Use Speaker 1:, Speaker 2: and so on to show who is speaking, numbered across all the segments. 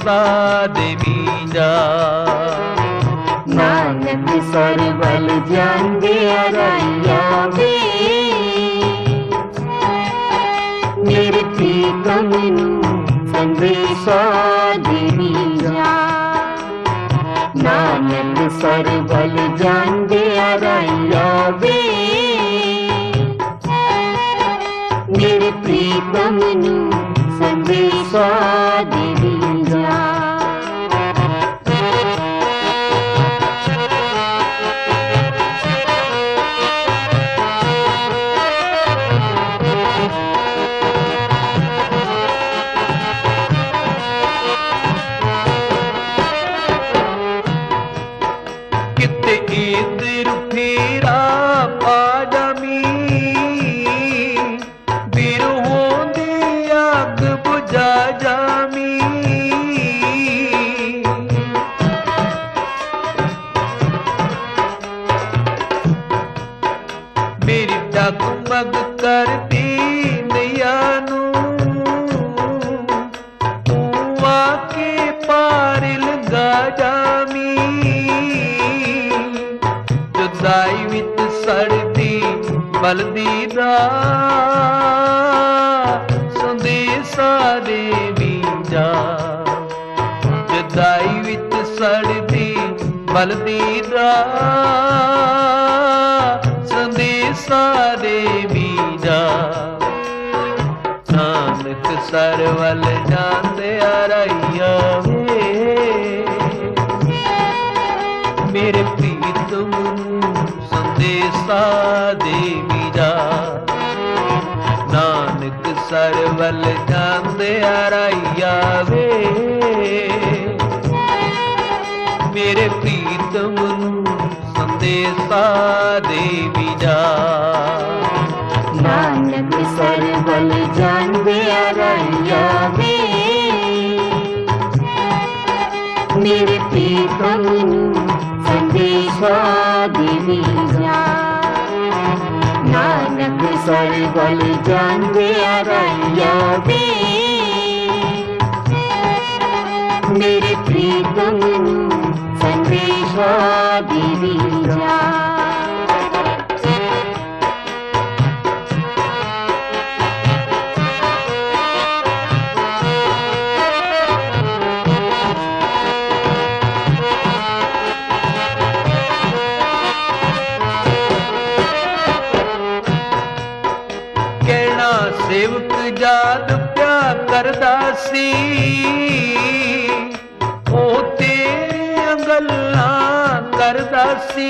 Speaker 1: साधे मीजा।
Speaker 2: नानक सरबल जांदे अरैया वे, मेरे प्रीतम नू संदेशा देवी जा। नानक सरबल जांदे अरैया वे, मेरे प्रीतम नू संदेशा देवी जा।
Speaker 1: इधर फेरा पा जामी, बिरहों दी आग बुझा जामी। मेरी डगमग करती नैया नू, तू आके पार लगा जामी। जुदाई विच सड़दी बलदी दा संदेशा देवी जा। जुदाई विच सड़दी बलदी दा संदेशा देवी जा। नानक सरवल जांदे अरैया वे, मेरे प्रीतम संदेशा देवी जा। नानक सरवल जांदे अरैया वे, मेरे प्रीतम संदेशा देवी जा।
Speaker 2: नानक सरबल जांदे अरैया वे, मेरे प्रीतम नू संदेशा देवी जा। नानक सरबल जांदे अरैया वे, मेरे प्रीतम नू संदेशा देवी जा।
Speaker 1: सेवक जाद प्या करदा सी, ओ तेरियां गल्लां करदा सी।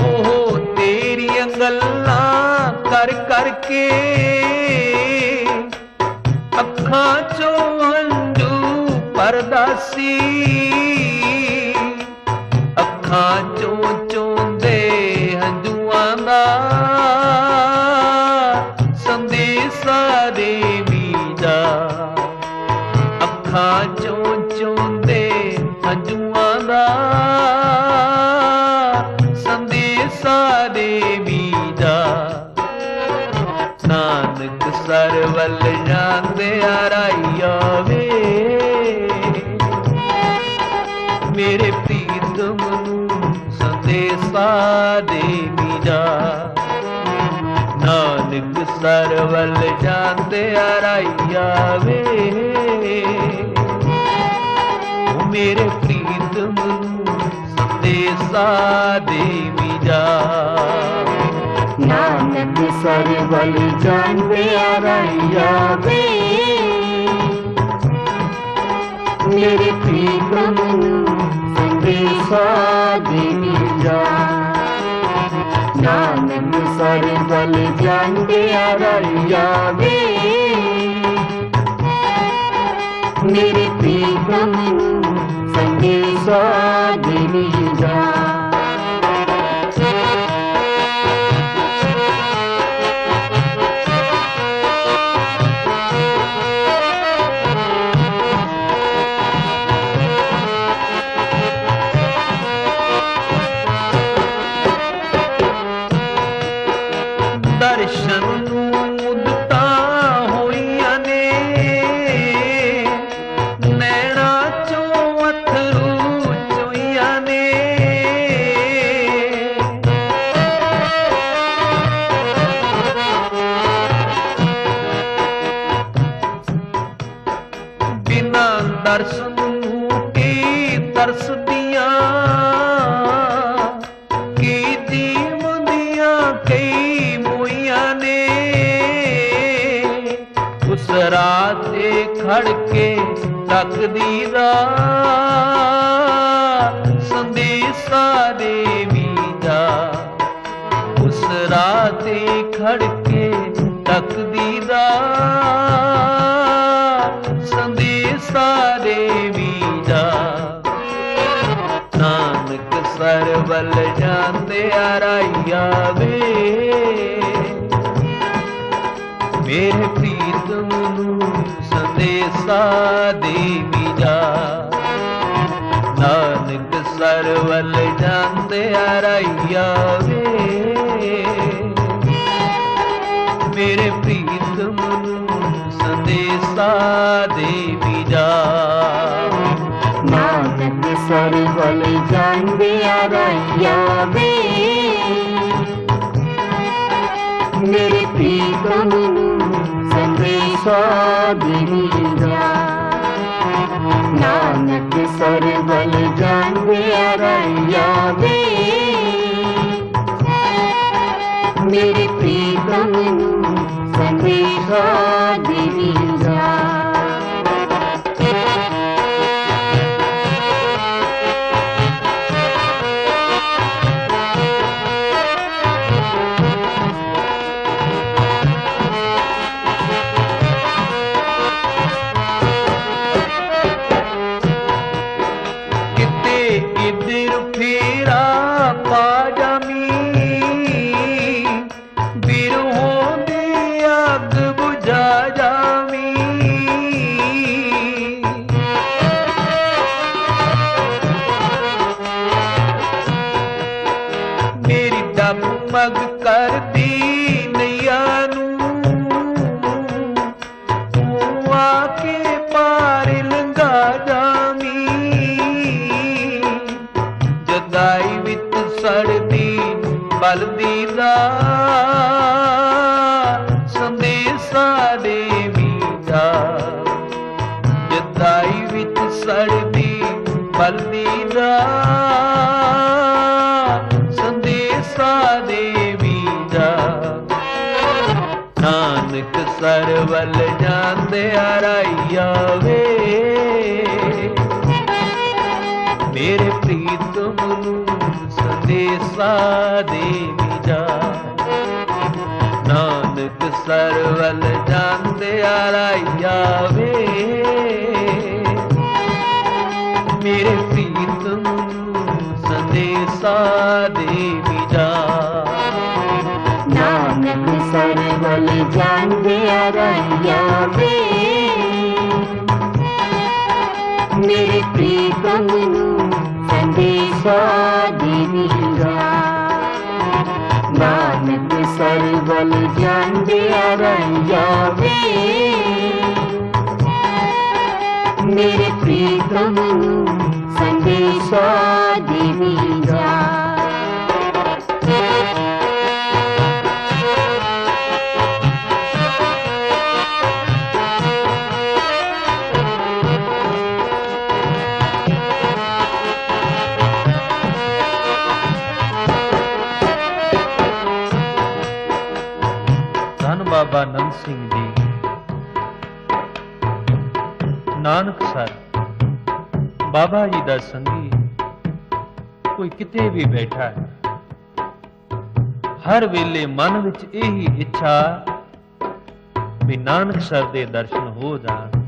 Speaker 1: ओ तेरियां गल्लां कर करके अखां चों हंझू भरदा सी। अखां चों चोंदे हंझूआं दा संदेशा देवी जा। अखां चों चोंदे हंझूआं दा संदेशा देवी जा। नानक सरवल जांदे अरैया वे, मेरे प्रीतम संदेशा देवी जा। नानक सरवल जांदे अरैया वे, मेरे प्रीतम संदेशा देवी जा।
Speaker 2: नानक सरबल जांदे अरैया वे, मेरे प्रीतम संदेशा देवी जा। नानक सरबल जांदे अरैया वे, मेरे प्रीतम संदेशा देवी जा।
Speaker 1: ਤਰਸ ਦੀਆਂ ਕੀਤੀ ਮੁੰਦੀਆਂ ਕਈ ਮੋਈਆਂ ਨੇ ਉਸ ਰਾਤ ਤੇ ਖੜ ਕੇ ਤੱਕਦੀ ਦਾ ਸੰਦੇਸ਼ਾ ਦੇਵੀ ਦਾ ਉਸ ਰਾਤ ਤੇ ਖੜ ਕੇ ਤੱਕਦੀ ਦਾ ਸੰਦੇਸ਼ਾ ਦੇਵੀ ਦਾ ਨਾਨਕ ਸਰ ਵੱਲ ਜਾਂਦੇ ਆਰਾਈਆ ਵੇ ਮੇਰੇ ਪ੍ਰੀਤਮ ਨੂੰ ਸੰਦੇਸ਼ਾ ਦੇਵੀ ਦਾ ਨਾਨਕ ਸਰ ਵੱਲ ਜਾਂਦੇ ਆਰਾਈਆ ਵੇ ਮੇਰੇ ਪ੍ਰੀਤਮ ਨੂੰ ਸੰਦੇਸ਼ਾ ਦੇਵੀ ਦਾ
Speaker 2: ਨਾਨਕ ਸਰ ਵੱਲ ਜਾਂਦੇ ਆਰਾਈਆ ਵੇ ਮੇਰੇ ਪ੍ਰੀਤਮ ਨੂੰ ਸੰਦੇਸ਼ਾ ਦੇਵੀ ਦਾ ਨਾਨਕ ਸਰ ਵੱਲ ਜਾਂਦੇ ਆਰਾਈਆ ਵੇ ਮੇਰੇ ਪ੍ਰੀਤਮ ਨੂੰ ਸੰਦੇਸ਼ਾ ਦੇਵੀ ਦਾ
Speaker 1: ਮਗ ਕਰਦੀ ਨਈਆ ਨੂੰ ਤੂੰ ਆ ਕੇ ਪਾਰ ਲੰਘਾ ਜਾਵੀਂ ਜਦਾਈ ਵਿੱਚ ਸੜਦੀ ਬਲਦੀ ਦਾ ਸੰਦੇਸ਼ਾ ਦੇਵੀ ਦਾ ਜਦਾਈ ਵਿੱਚ ਸੜਦੀ ਬਲਦੀ ਦਾ ਦੇਵੀ ਦਾ ਨਾਨਕ ਸਰ ਵੱਲ ਜਾਂਦੇ ਆਰਾਈਆ ਵੇ ਮੇਰੇ ਪ੍ਰੀਤਮ ਨੂੰ ਸੰਦੇਸ਼ਾ ਦੇਵੀ ਦਾ ਨਾਨਕ ਸਰ ਵੱਲ ਜਾਂਦੇ ਆਰਾਈਆ ਵੇ ਮੇਰੇ ਪ੍ਰੀਤਮ ਨੂੰ ਸੰਦੇਸ਼ਾ ਦੇਵੀ ਦਾ
Speaker 2: ਨਾਨਕ ਸਰ ਵੱਲ ਜਾਂਦੇ ਆਰਾਈਆ ਵੇ ਮੇਰੇ ਪ੍ਰੀਤਮ ਨੂੰ ਸੰਦੇਸ਼ਾ ਦੇਵੀ ਦਾ ਨਾਨਕ ਸਰ ਵੱਲ ਜਾਂਦੇ ਆਰਾਈਆ ਵੇ ਮੇਰੇ ਪ੍ਰੀਤਮ ਨੂੰ ਸੰਦੇਸ਼ਾ ਦੇਵੀ ਦਾ
Speaker 1: ਬਾਬਾ ਨੰਦ ਸਿੰਘ ਜੀ ਨਾਨਕਸਰ ਬਾਬਾ ਜੀ ਦਾ ਸੰਗੀ ਕੋਈ ਕਿਤੇ ਵੀ ਬੈਠਾ ਹੈ ਹਰ ਵੇਲੇ ਮਨ ਵਿੱਚ ਇਹੀ ਇੱਛਾ ਵੀ ਨਾਨਕਸਰ ਦੇ ਦਰਸ਼ਨ ਹੋ ਜਾਣ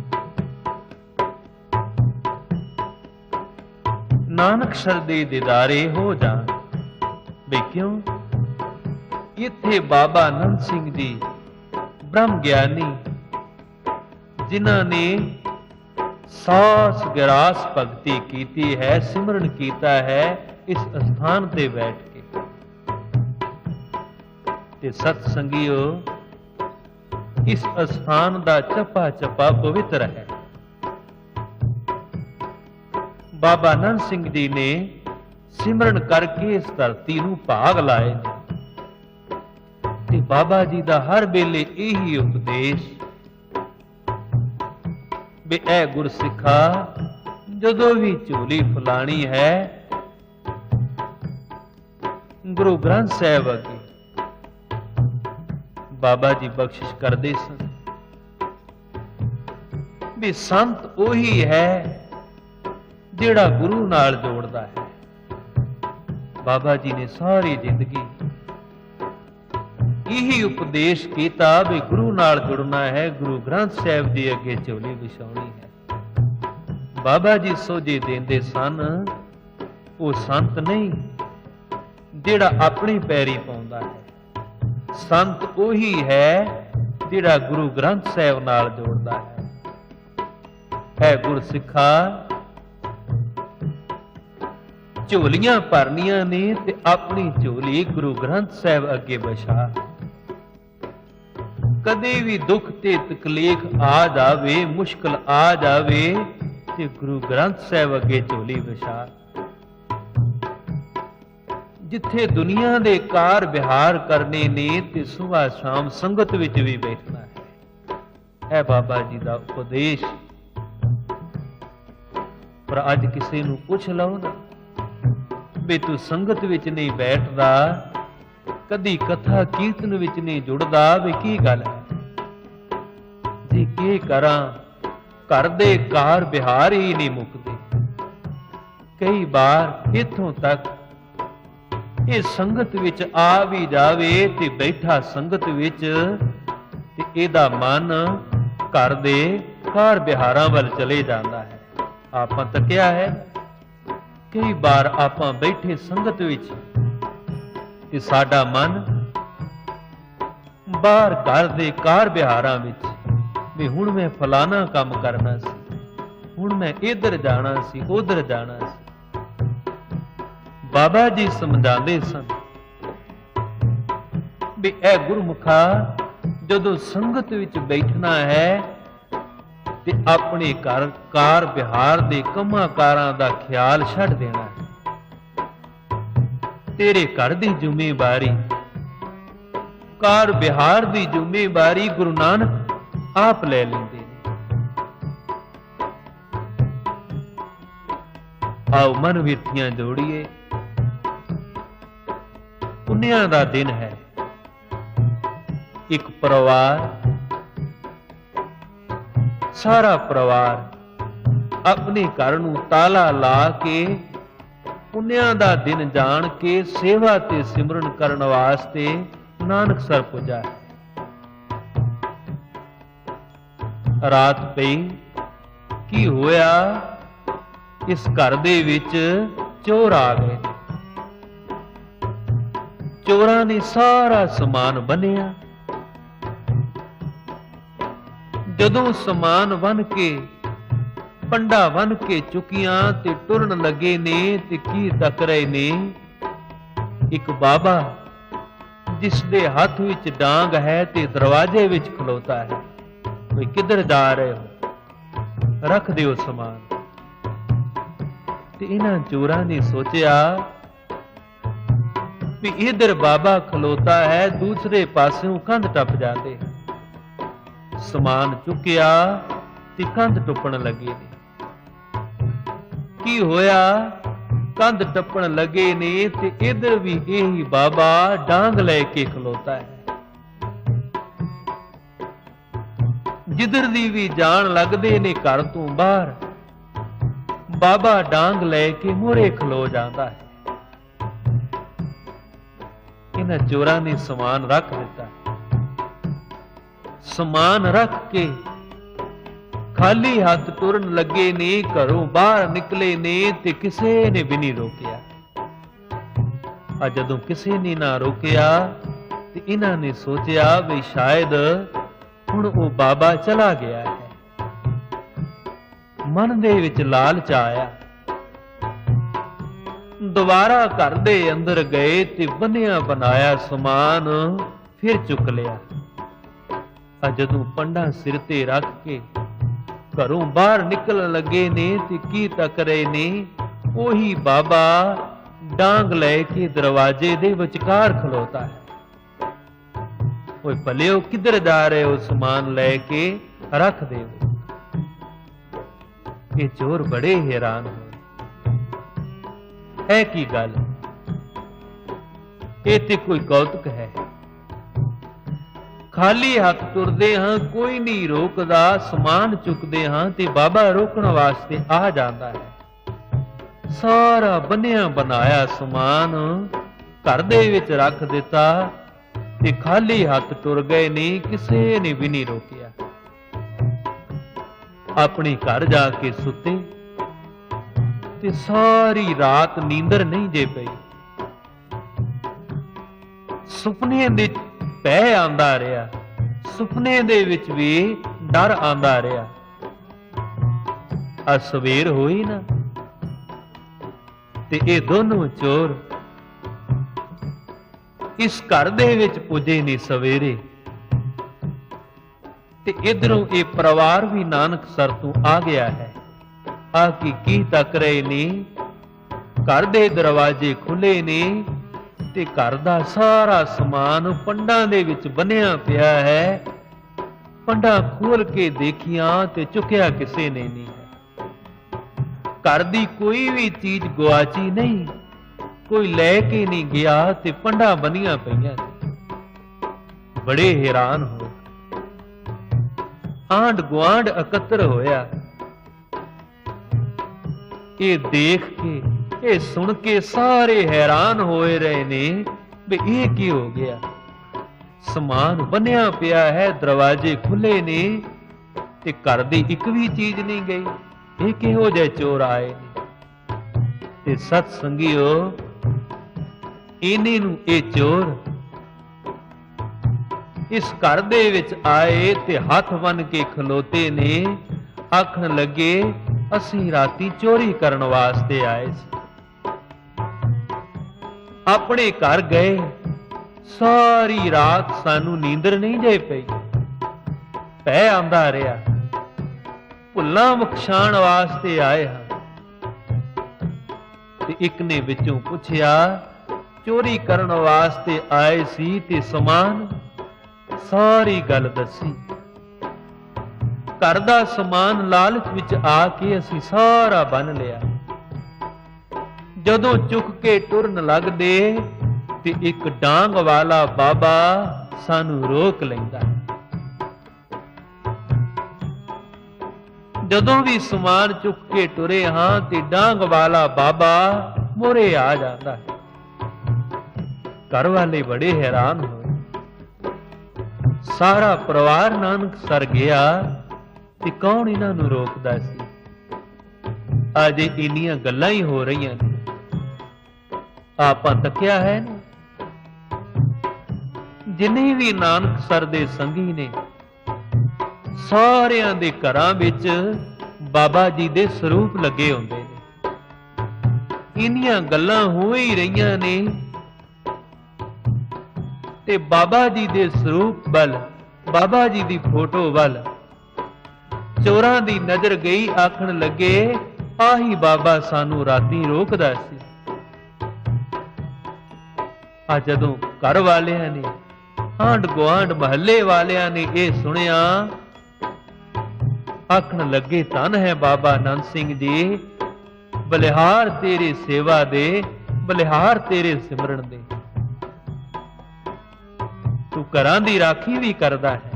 Speaker 1: ਨਾਨਕਸਰ ਦੇ ਦੀਦਾਰੇ ਹੋ ਜਾਣ ਵੀ ਕਿਉਂ ਇੱਥੇ ਬਾਬਾ ਨੰਦ ਸਿੰਘ ਜੀ ब्रह्म ज्ञानी जिन्हां ने सास गिरास भगती कीती है सिमरन कीता है इस स्थान ते बैठ के ते सत्संगियो इस स्थान दा चपा चपा पवित्र है। बाबा नंद सिंह जी ने सिमरन करके इस धरती नूं भाग लाए ते बाबा जी दा हर वेले यही उपदेश बे ऐ गुरसिखा ਜਦੋਂ ਵੀ ਝੋਲੀ ਫੁਲਾਣੀ ਹੈ ਗੁਰੂ ਗ੍ਰੰਥ ਸਾਹਿਬ ਅੱਗੇ ਬਾਬਾ ਜੀ ਬਖਸ਼ਿਸ਼ ਕਰਦੇ ਸਨ ਵੀ ਸੰਤ ਉਹੀ ਹੈ ਜਿਹੜਾ ਗੁਰੂ ਨਾਲ ਜੋੜਦਾ ਹੈ। ਬਾਬਾ ਜੀ ਨੇ ਸਾਰੀ ਜ਼ਿੰਦਗੀ ਇਹੀ ਉਪਦੇਸ਼ ਕੀਤਾ ਵੀ ਗੁਰੂ ਨਾਲ ਜੁੜਨਾ ਹੈ, ਗੁਰੂ ਗ੍ਰੰਥ ਸਾਹਿਬ ਦੇ ਅੱਗੇ ਝੋਲੀ ਵਿਛਾਉਣੀ ਹੈ। ਬਾਬਾ ਜੀ ਸੋਝੇ ਦਿੰਦੇ ਸਨ, ਉਹ ਸੰਤ ਨਹੀਂ ਜਿਹੜਾ ਆਪਣੀ ਪੈਰੀ ਪਾਉਂਦਾ ਹੈ। ਸੰਤ ਉਹੀ ਹੈ ਜਿਹੜਾ ਗੁਰੂ ਗ੍ਰੰਥ ਸਾਹਿਬ ਨਾਲ ਜੋੜਦਾ ਹੈ। ਗੁਰਸਿੱਖਾ ਝੋਲੀਆਂ ਭਰਨੀਆਂ ਨੇ ਤੇ ਆਪਣੀ ਝੋਲੀ ਗੁਰੂ ਗ੍ਰੰਥ ਸਾਹਿਬ ਅੱਗੇ ਵਿਛਾ। ਕਦੇ ਵੀ ਦੁੱਖ ਤੇ ਤਕਲੀਫ ਆ ਜਾਵੇ, ਮੁਸ਼ਕਲ ਆ ਜਾਵੇ ਤੇ ਗੁਰੂ ਗ੍ਰੰਥ ਸਾਹਿਬ ਅੱਗੇ ਝੋਲੀ ਵਿਛਾ। ਜਿੱਥੇ ਦੁਨੀਆ ਦੇ ਕਾਰ ਵਿਹਾਰ ਕਰਨੇ ਨੇ ਤੇ ਸੁਬਹ ਸ਼ਾਮ ਸੰਗਤ ਵਿੱਚ ਵੀ ਬੈਠਣਾ ਹੈ। ਇਹ ਬਾਬਾ ਜੀ ਦਾ ਉਪਦੇਸ਼। ਪਰ ਅੱਜ ਕਿਸੇ ਨੂੰ ਪੁੱਛ ਲਓ ਨਾ ਵੀ ਤੂੰ ਸੰਗਤ ਵਿੱਚ ਨਹੀਂ ਬੈਠਦਾ, ਕਦੀ ਕਥਾ ਕੀਰਤਨ ਵਿੱਚ ਨਹੀਂ ਜੁੜਦਾ, ਵੀ ਕੀ ਗੱਲ ਹੈ ਜੀ? ਕੀ ਕਰਾਂ, ਘਰ ਦੇ ਕਾਰ ਵਿਹਾਰ ਹੀ ਨਹੀਂ ਮੁੱਕਦੇ। ਕਈ ਵਾਰ ਇੱਥੋਂ ਤੱਕ ਇਹ ਸੰਗਤ ਵਿੱਚ ਆ ਵੀ ਜਾਵੇ ਤੇ ਬੈਠਾ ਸੰਗਤ ਵਿੱਚ ਤੇ ਇਹਦਾ ਮਨ ਘਰ ਦੇ ਕਾਰ ਵਿਹਾਰਾਂ ਵੱਲ ਚਲੇ ਜਾਂਦਾ ਹੈ। ਆਪਾਂ ਤੱਕਿਆ ਹੈ, ਕਈ ਵਾਰ ਆਪਾਂ ਬੈਠੇ ਸੰਗਤ ਵਿੱਚ ਤੇ ਸਾਡਾ ਮਨ ਬਾਹਰ ਘਰ ਦੇ ਕਾਰ ਵਿਹਾਰਾਂ ਵਿੱਚ, ਵੀ ਹੁਣ ਮੈਂ ਫਲਾਣਾ ਕੰਮ ਕਰਨਾ ਸੀ, ਹੁਣ ਮੈਂ ਇੱਧਰ ਜਾਣਾ ਸੀ, ਉੱਧਰ ਜਾਣਾ ਸੀ। ਬਾਬਾ ਜੀ ਸਮਝਾਉਂਦੇ ਸਨ ਵੀ ਇਹ ਗੁਰਮੁਖਾ ਜਦੋਂ ਸੰਗਤ ਵਿੱਚ ਬੈਠਣਾ ਹੈ ਤੇ ਆਪਣੇ ਘਰ ਕਾਰ ਵਿਹਾਰ ਦੇ ਕੰਮਾਂ ਕਾਰਾਂ ਦਾ ਖਿਆਲ ਛੱਡ ਦੇਣਾ ਹੈ। ਤੇਰੇ ਘਰ ਦੀ ਜ਼ਿੰਮੇਵਾਰੀ, ਕਾਰ ਵਿਹਾਰ ਦੀ ਜ਼ਿੰਮੇਵਾਰੀ ਗੁਰੂ ਨਾਨਕ ਆਪ ਲੈ ਲੈਂਦੇ ਨੇ। ਆਓ ਮਨ ਵਿਰਤੀਆਂ ਜੋੜੀਏ। ਪੁੰਨਿਆਂ ਦਾ ਦਿਨ ਹੈ। ਇੱਕ ਪਰਿਵਾਰ, ਸਾਰਾ ਪਰਿਵਾਰ ਆਪਣੇ ਘਰ ਨੂੰ ਤਾਲਾ ਲਾ ਕੇ ਪੁੰਨਿਆਂ ਦਾ ਦਿਨ ਜਾਣ ਕੇ ਸੇਵਾ ਤੇ ਸਿਮਰਨ ਕਰਨ ਵਾਸਤੇ ਨਾਨਕਸਰ ਪੁੱਜਾ ਹੈ। ਰਾਤ ਪਈ, ਕੀ ਹੋਇਆ? ਇਸ ਘਰ ਦੇ ਵਿੱਚ ਚੋਰ ਆ ਗਏ। ਚੋਰਾਂ ਨੇ ਸਾਰਾ ਸਮਾਨ ਬੰਨਿਆ। ਜਦੋਂ ਸਮਾਨ ਬੰਨ ਕੇ, ਪੰਡਾ ਬੰਨ ਕੇ ਚੁੱਕੀਆਂ ਤੇ ਟੁਰਨ ਲੱਗੇ ਨੇ ਤੇ ਕੀ ਤੱਕ ਰਹੇ ਨੇ? ਇੱਕ ਬਾਬਾ ਜਿਸ ਦੇ ਹੱਥ ਵਿੱਚ ਡਾਂਗ ਹੈ ਤੇ ਦਰਵਾਜ਼ੇ ਵਿੱਚ ਖਲੋਤਾ ਹੈ। ਕੋਈ ਕਿੱਧਰ ਜਾ ਰਹੇ ਹੋ? ਰੱਖ ਦਿਓ ਸਮਾਨ। ਤੇ ਇਹਨਾਂ ਚੋਰਾਂ ਨੇ ਸੋਚਿਆ ਵੀ ਇਧਰ ਬਾਬਾ ਖਲੋਤਾ ਹੈ, ਦੂਸਰੇ ਪਾਸਿਓਂ ਕੰਧ ਟੱਪ ਜਾਂਦੇ। ਸਮਾਨ ਚੁੱਕਿਆ ਤੇ ਕੰਧ ਟੁੱਪਣ ਲੱਗੇ ਨੇ। ਕੀ ਹੋਇਆ? ਕੰਧ ਟੱਪਣ ਲੱਗੇ ਨੇ ਤੇ ਇਧਰ ਵੀ ਇਹੀ ਬਾਬਾ ਡਾਂਗ ਲੈ ਕੇ ਖਲੋਤਾ ਹੈ। ਜਿੱਧਰ ਦੀ ਵੀ ਜਾਣ ਲੱਗਦੇ ਨੇ ਘਰ ਤੋਂ ਬਾਹਰ, ਬਾਬਾ ਡਾਂਗ ਲੈ ਕੇ ਮੂਹਰੇ ਖਲੋ ਜਾਂਦਾ ਹੈ। ਇਹਨਾਂ ਚੋਰਾਂ ਨੇ ਸਮਾਨ ਰੱਖ ਦਿੱਤਾ। ਸਮਾਨ ਰੱਖ ਕੇ ਖਾਲੀ ਹੱਥ ਤੁਰਨ ਲੱਗੇ ਨੇ, ਘਰੋਂ ਬਾਹਰ ਨਿਕਲੇ ਨੇ ਤੇ ਕਿਸੇ ਨੇ ਵੀ ਨਹੀਂ ਰੋਕਿਆ। ਆ ਜਦੋਂ ਕਿਸੇ ਨੇ ਨਾ ਰੋਕਿਆ ਤੇ ਇਹਨਾਂ ਨੇ ਸੋਚਿਆ ਵੀ ਸ਼ਾਇਦ ਹੁਣ ਉਹ ਬਾਬਾ ਚਲਾ ਗਿਆ ਹੈ। ਮਨ ਦੇ ਵਿੱਚ ਲਾਲਚ ਆਇਆ। ਦੁਬਾਰਾ ਘਰ ਦੇ ਅੰਦਰ ਗਏ ਤੇ ਬੰਨਿਆ ਬਣਾਇਆ ਸਮਾਨ ਫਿਰ ਚੁੱਕ ਲਿਆ। ਜਦੋਂ ਪੰਡਾ ਸਿਰ ਤੇ ਰੱਖ ਕੇ ਘਰੋਂ ਬਾਹਰ ਨਿਕਲਣ ਲੱਗੇ ਨੇ ਤੇ ਕੀ ਤੱਕ ਰਹੇ ਨੇ? ਉਹੀ ਬਾਬਾ ਡਾਂਗ ਲੈ ਕੇ ਦਰਵਾਜ਼ੇ ਦੇ ਵਿਚਕਾਰ ਖਲੋਤਾ ਹੈ। ਓਏ ਭਲਿਓ, ਕਿੱਧਰ ਜਾ ਰਹੇ ਹੋ? ਸਮਾਨ ਲੈ ਕੇ ਰੱਖ ਦਿਓ। ये चोर बड़े हैरान होए। है की गल, ये ते कोई कौतुक है? खाली हथ तुरदे हां, कोई नहीं रोकदा, समान चुकदे हां ते बाबा रोकण वास्ते आ जांदा है। सारा बनिया बनाया समान घर दे विच रख दिता ते खाली हथ टुर गए ने, किसे ने भी नहीं रोकिया। अपने घर जाके सुते ते सारी रात नींदर नहीं जे पई। सुपने दे पै आंदा रहा, सुपने दे विच भी डर आंदा रहा। आ सवेर होई ना ते ये दोनों चोर इस घर दे विच पुजे ने सवेरे, ते इधरों ये परिवार भी नानकसर तो आ गया है। आके की तक रहे ने, घर दे दरवाजे खुले ने ते घर दा सारा समान पंडां दे विच बनिया पिया है। पंडां खोल के देखियां ते चुकिया किसे ने नहीं है। घर दी कोई भी चीज गुआची नहीं, कोई लैके नहीं गया ते पंडां बनिया पईयां। बड़े हैरान हो, आंड गुआंड एकत्र होया। ये देख के, ये सुन के सारे हैरान होए रहे ने भी ये की हो गया। समान बनिया पिया है, दरवाजे खुले ने ते घर दी एक भी चीज नहीं गई। ये किहो जे चोर आए ने? ते सत संगियो, इन्हीं नूं ये चोर इस घर दे विच आए ते हथ बन के खलोते ने, आखण लगे असीं राती चोरी करन वास्ते आए सी। अपने घर गए, सारी रात सानू नींदर नहीं जे पई, पै आंदा रहा। भुल्लां बख्शाण वास्ते आए हां। ते इक ने विचों पुछया, चोरी करन वास्ते आए सी ते समान? सारी गल दसी। घर दा समान लालच विच आके असीं सारा बन लिया। जदों चुक के टुरन लगदे ते एक डांग वाला बाबा सानू रोक लैंदा। जदों भी समान चुक के टुरे हां ते डांग वाला बाबा मोरे आ जांदा है। घर वाले बड़े हैरान होए। सारा परिवार नानकसर गया ते कौन इन्हां नूं रोकदा सी? अजे इन्नियां गल्लां ही हो रहीआं ने। आपां तक्या है ना, जिन्ने भी नानकसर दे संगी ने, सारियां दे घरां विच बाबा जी दे सरूप लगे हुंदे ने। इन्नियां गल्लां हो ही रहीआं ने ते बाबा जी दे स्वरूप वल, बाबा जी दी फोटो वल चोरां दी नजर गई। आखण लगे आही बाबा सानू राती रोकदा सी। आ जदों घर वालियां ने, आंड गुआंड महल्ले वालियां ने ये सुनिया, आखण लगे धन है बाबा नंद सिंह जी, बलिहार तेरे सेवा दे, बलिहार तेरे सिमरन दे। तू घरां दी राखी भी करदा है,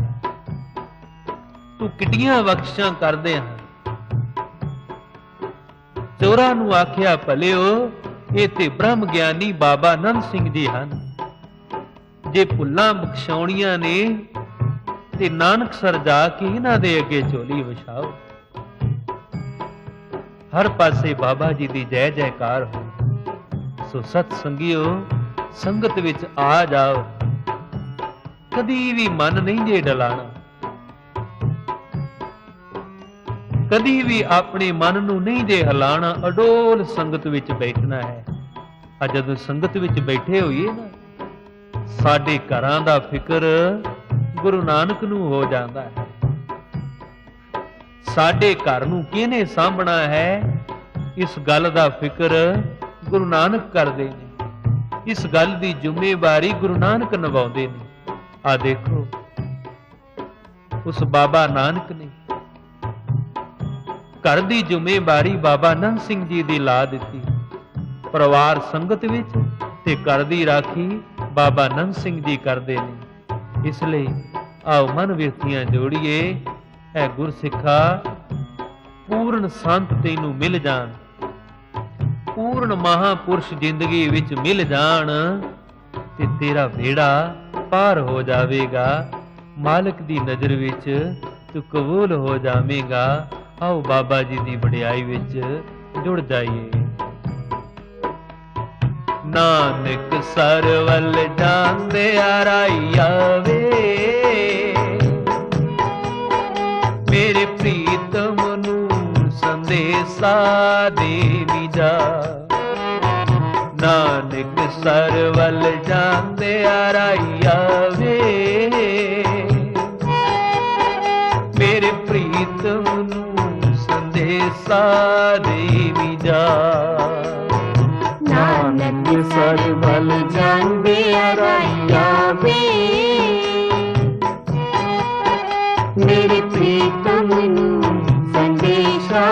Speaker 1: तू किड्डियां बख्शिशां करदे हैं। चोरां नूं आखिया भलिओ, ये ते ब्रह्म ज्ञानी बाबा नंद सिंह जी हन। जे भुल्लां बख्शाउणियां ने ते नानकसर जाके इन्हां दे अगे झोली विछाओ। हर पासे बाबा जी दी जय जयकार हो। सो सत संगियो, संगत विच आ जाओ, कदी भी मन नहीं जे डलाना। कदी भी अपने मन नूं नहीं जे हिलाना, अडोल संगत विच बैठना है। जदों संगत विच बैठे होइए ना, साडे घरां दा फिक्र गुरु नानक नूं हो जांदा है। साडे घर नूं किहने सांभना है, इस गल दा फिक्र गुरु नानक करदे ने। इस गल दी जिम्मेवारी गुरु नानक निभाउंदे ने। आ देखो, उस बाबा नानक ने घर दी ਜ਼ਿੰਮੇਵਾਰੀ बाबा नंद सिंह जी दी ला दिती। परिवार संगत विच ते घर दी राखी बाबा नंद सिंह जी करदे ने। इसलिए आओ मन विरतियां जोड़िए, ऐ गुरसिखा पूर्ण संत तैनू मिल जान, पूर्ण महापुरुष जिंदगी विच मिल जान ते तेरा बेड़ा पार हो जावेगा। मालिक दी नजर विच तू कबूल हो जावेगा। आओ बाबा जी दी वडियाई विच जुड़ जाइए। नानक सरवल जांदे आराइया वे, मेरे प्रीतम नू संदेशा देवी जा। नानक सरवल जांदे आराइया वे, मेरे प्रीतम नू संदेशा देवी जा।
Speaker 2: नानक सरवल जांदे आराइया वे, मेरे प्रीतम नू संदेशा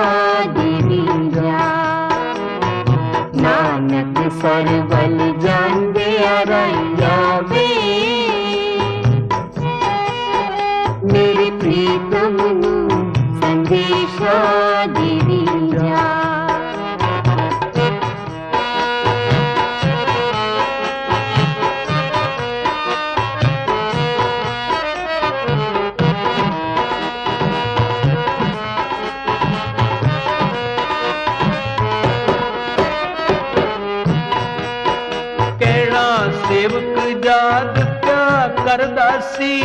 Speaker 2: देवी जा। नानक सरवल जांदे आराइया वे, मेरे प्रीतम नू संदेशा देवी जा।
Speaker 1: सेवक जाद क्या करदा सी,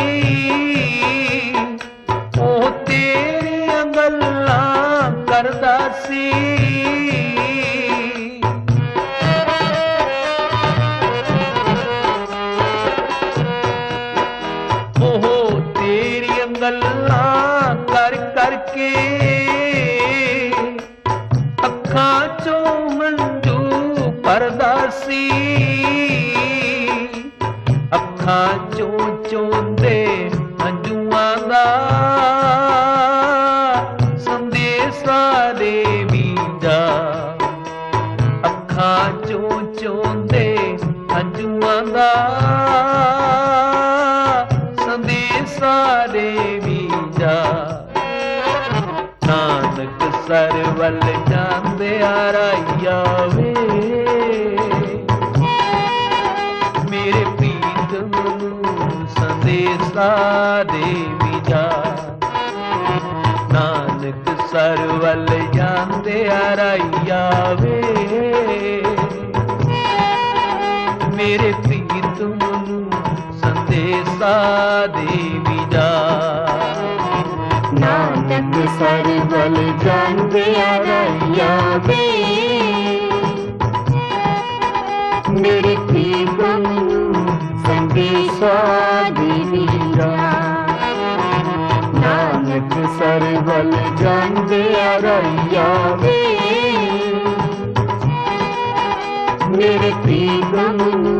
Speaker 1: ओ तेरियां गल्लां करदा सी। ओह तेरियां गल्लां कर करके अखां चों हंझू भरदा सी। अखां चों चोंदे हंझूआं दा संदेशा देवी जा। अखां चों चोंदे हंझूआं दा संदेशा देवी जा। नानक सरवल जांदे आराइया वे, मेरे प्रीतम नू संदेशा देवी जा। नानक सरवल जांदे आराइया वे, मेरे प्रीतम नू संदेशा देवी जा।
Speaker 2: नानक सरवल जांदे आराइया वे, मेरे प्रीतम नू संदेशा देवी जा। नानक सरवल जांदे आराइया वे, मेरे प्रीतम नू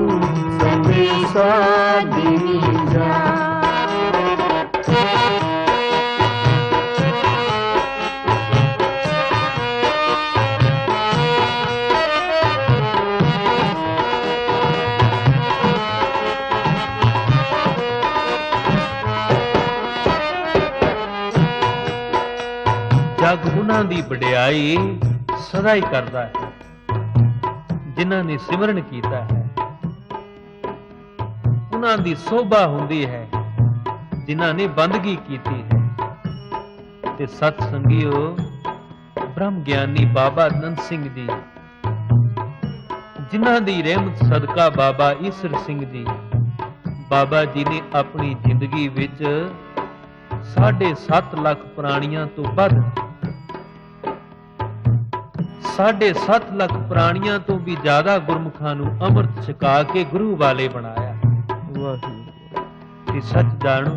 Speaker 2: संदेशा देवी जा।
Speaker 1: जग उन्हां दी वडियाई सदा ही करदा है जिन्हां ने सिमरन कीता है। उन्हां दी शोभा हुंदी है जिन्हां ने बंदगी कीती है। ते सत संगियो, ब्रह्म ज्ञानी बाबा नंद सिंह जी, जिन्हां दी रहमत सदका बाबा ईसर सिंह जी, बाबा जी ने अपनी जिंदगी विच 7.5 ਲੱਖ ਪ੍ਰਾਣੀਆਂ ਤੋਂ ਵੱਧ 7.5 ਲੱਖ ਪ੍ਰਾਣੀਆਂ ਤੋਂ ਵੀ ਜ਼ਿਆਦਾ ਗੁਰਮੁਖਾਂ ਨੂੰ ਅੰਮ੍ਰਿਤ ਛਕਾ ਕੇ ਗੁਰੂ ਵਾਲੇ ਬਣਾਇਆ। ਵਾਹਿਗੁਰੂ ਤੇ ਸੱਚ ਜਾਣੋ,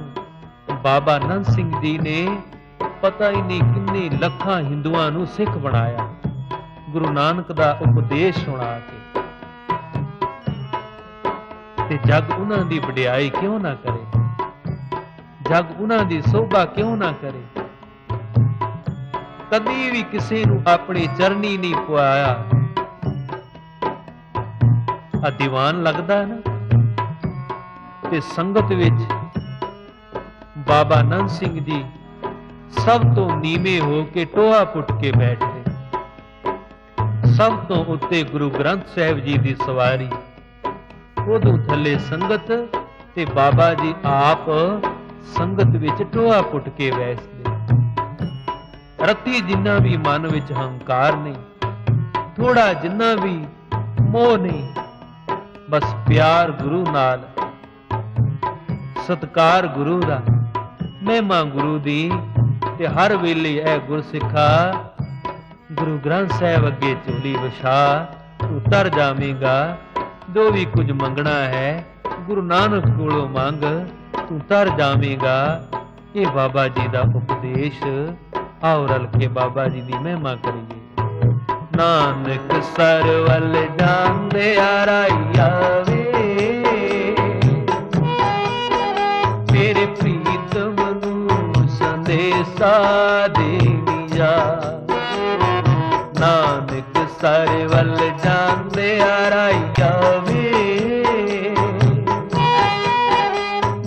Speaker 1: ਬਾਬਾ ਨੰਦ ਸਿੰਘ ਜੀ ਨੇ ਪਤਾ ਹੀ ਨਹੀਂ ਕਿੰਨੇ ਲੱਖਾਂ ਹਿੰਦੂਆਂ ਨੂੰ ਸਿੱਖ ਬਣਾਇਆ ਗੁਰੂ ਨਾਨਕ ਦਾ ਉਪਦੇਸ਼ ਸੁਣਾ ਕੇ। ਤੇ ਜਗ ਉਹਨਾਂ ਦੀ ਵਡਿਆਈ ਕਿਉਂ ਨਾ ਕਰੇ, ਜਗ ਉਹਨਾਂ ਦੀ ਸੋਭਾ ਕਿਉਂ ਨਾ ਕਰੇ। ਕਦੀ ਵੀ ਕਿਸੇ ਨੂੰ ਆਪਣੇ ਚਰਨੀ ਨਹੀਂ ਪੁਆਇਆ। ਆ ਦੀਵਾਨ ਲੱਗਦਾ ਨਾ, ਤੇ ਸੰਗਤ ਵਿੱਚ ਬਾਬਾ ਨੰਦ ਸਿੰਘ ਜੀ ਸਭ ਤੋਂ ਨੀਵੇਂ ਹੋ ਕੇ ਟੋਆ ਪੁੱਟ ਕੇ ਬੈਠੇ। ਸਭ ਤੋਂ ਉੱਤੇ ਗੁਰੂ ਗ੍ਰੰਥ ਸਾਹਿਬ ਜੀ ਦੀ ਸਵਾਰੀ, ਉਦੋਂ ਥੱਲੇ ਸੰਗਤ, ਤੇ ਬਾਬਾ ਜੀ ਆਪ ਸੰਗਤ ਵਿੱਚ ਟੋਆ ਪੁੱਟ ਕੇ ਬੈਠਦੇ। ਰੱਤੀ ਜਿੰਨਾ ਵੀ ਮਨ ਵਿੱਚ ਹੰਕਾਰ ਨਹੀਂ, ਥੋੜਾ ਜਿੰਨਾ ਵੀ ਮੋਹ ਨਹੀਂ, ਬਸ ਪਿਆਰ ਗੁਰੂ ਨਾਲ, ਸਤਕਾਰ ਗੁਰੂ ਦਾ, ਮਹਿਮਾ ਗੁਰੂ ਦੀ। ਤੇ ਹਰ ਵੇਲੇ ਇਹ ਗੁਰਸਿੱਖਾ ਗੁਰੂ ਗ੍ਰੰਥ ਸਾਹਿਬ ਅੱਗੇ ਝੋਲੀ ਵਿਛਾ, ਤੂੰ ਤਰ ਜਾਵੇਂਗਾ। ਜੋ ਵੀ ਕੁਝ ਮੰਗਣਾ ਹੈ ਗੁਰੂ ਨਾਨਕ ਕੋਲੋਂ ਮੰਗ, ਤੂੰ ਤਰ ਜਾਵੇਂਗਾ। ਇਹ ਬਾਬਾ ਜੀ ਦਾ ਉਪਦੇਸ਼। ਆਓ ਰਲ ਕੇ ਬਾਬਾ ਜੀ ਦੀ ਮਹਿਮਾ ਕਰੀਏ। ਨਾਨਕ ਸਰਵਲ ਜਾਂਦਿਆ ਰਾਈਆ ਵੇ, ਮੇਰੇ ਪ੍ਰੀਤਮ ਨੂੰ ਸੰਦੇਸ਼ਾ ਦੇਵੀਆ। ਨਾਨਕ ਸਰਵਲ ਜਾਂਦਿਆ ਰਾਈਆ ਵੇ,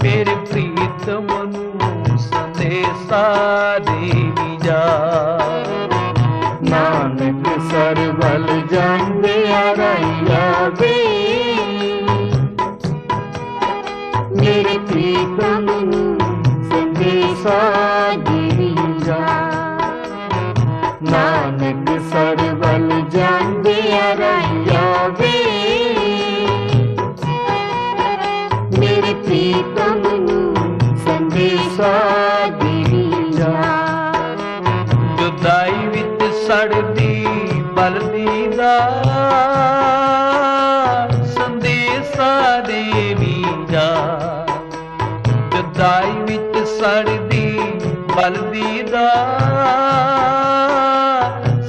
Speaker 1: ਮੇਰੇ ਪ੍ਰੀਤਮ ਨੂੰ ਸੰਦੇਸ਼ਾ ਦੇਵੀਆ।
Speaker 2: ਨਾਨਕ ਸਰਵਲ ਜਾਂਦਿਆ ਰਾਈਆ ਵੇ, ਮੇਰੇ ਪ੍ਰੀਤਮ ਨੂੰ ਸੰਦੇਸ਼ਾ ਦੇਵੀਆ। ਨਾਨਕ ਸਰਵਲ ਜਾਂਦਿਆ ਰਾਈਆ ਵੇ, ਮੇਰੇ ਪ੍ਰੀਤਮ ਨੂੰ ਸੰਦੇਸ਼ਾ ਦੇਵੀਆ।
Speaker 1: ਜੁਦਾਈ ਵਿੱਚ ਸੜਦੀ ਬਲਦੀ ਦਾ ਸੰਦੇਸ਼ਾ ਦੇਵੀ ਜਾ। ਜੁਦਾਈ ਵਿੱਚ ਸੜਦੀ ਬਲਦੀ ਦਾ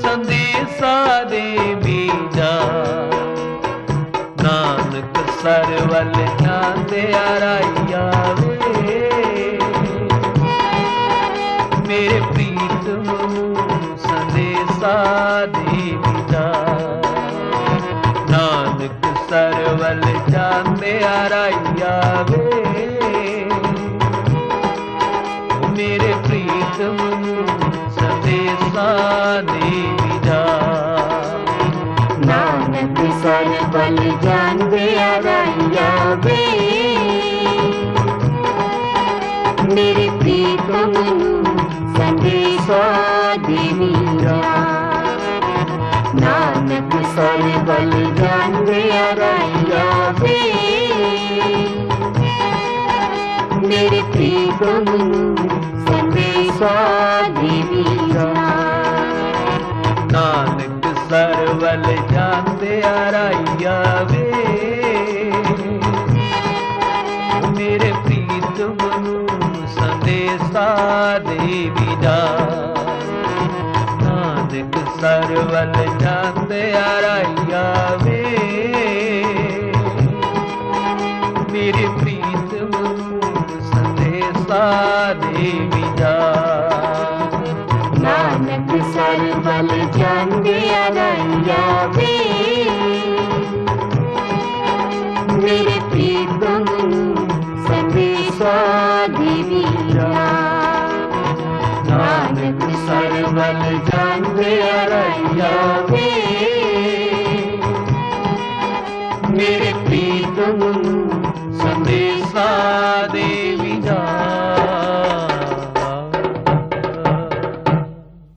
Speaker 1: ਸੰਦੇਸ਼ਾ ਦੇਵੀ ਜਾ। ਨਾਨਕ ਸਰਵਲ ਜਾਂਦਿਆ ਰਾਈਆ ਵੇ, ਮੇਰੇ ਪ੍ਰੀਤਮ ਨੂੰ ਸੰਦੇਸ਼ਾ ਦੇਵੀ ਜਾ। ਨਾਨਕ ਸਰਵਲ ਜਾਂਦਿਆ ਰਾਈਆ ਵੇ, ਮੇਰੇ ਪ੍ਰੀਤਮ ਨੂੰ ਸੰਦੇਸ਼ਾ ਦੇਵੀ ਜਾ।
Speaker 2: ਨਾਨਕ ਸਰਵਲ ਜਾਂਦਿਆ ਰਾਈਆ ਵੇ, ਮੇਰੇ ਪ੍ਰੀਤਮ ਨੂੰ ਸੰਦੇਸ਼ਾ ਦੇਵੀਆ। ਨਾਨਕ ਸਰਵਲ ਜਾਂਦਿਆ ਰਾਈਆ ਵੇ, ਮੇਰੇ ਪ੍ਰੀਤਮ ਨੂੰ ਸੰਦੇਸ਼ਾ ਦੇਵੀਆ।
Speaker 1: ਨਾਨਕ ਸਰਵਲ ਜਾਂਦਿਆ ਰਾਈਆ ਵੇ, ਮੇਰੇ ਪ੍ਰੀਤਮ ਨੂੰ ਸੰਦੇਸ਼ਾ ਦੇਵੀ ਜਾ। ਨਾਨਕ ਸਰਵਲ ਜਾਂਦਿਆ ਰਾਈਆ ਵੇ, ਮੇਰੇ ਪ੍ਰੀਤਮ ਨੂੰ ਸੰਦੇਸ਼ਾ ਦੇਵੀ ਜਾ।
Speaker 2: ਨਾਨਕ ਸਰਵਲ ਜਾਂਦਿਆ ਰਾਈਆ ਵੇ, ਮੇਰੇ ਪ੍ਰੀਤਮ ਨੂੰ ਸੰਦੇਸ਼ਾ ਦੇਵੀਆ। ਨਾਨਕ ਸਰਵਲ ਜਾਂਦਿਆ ਰਾਈਆ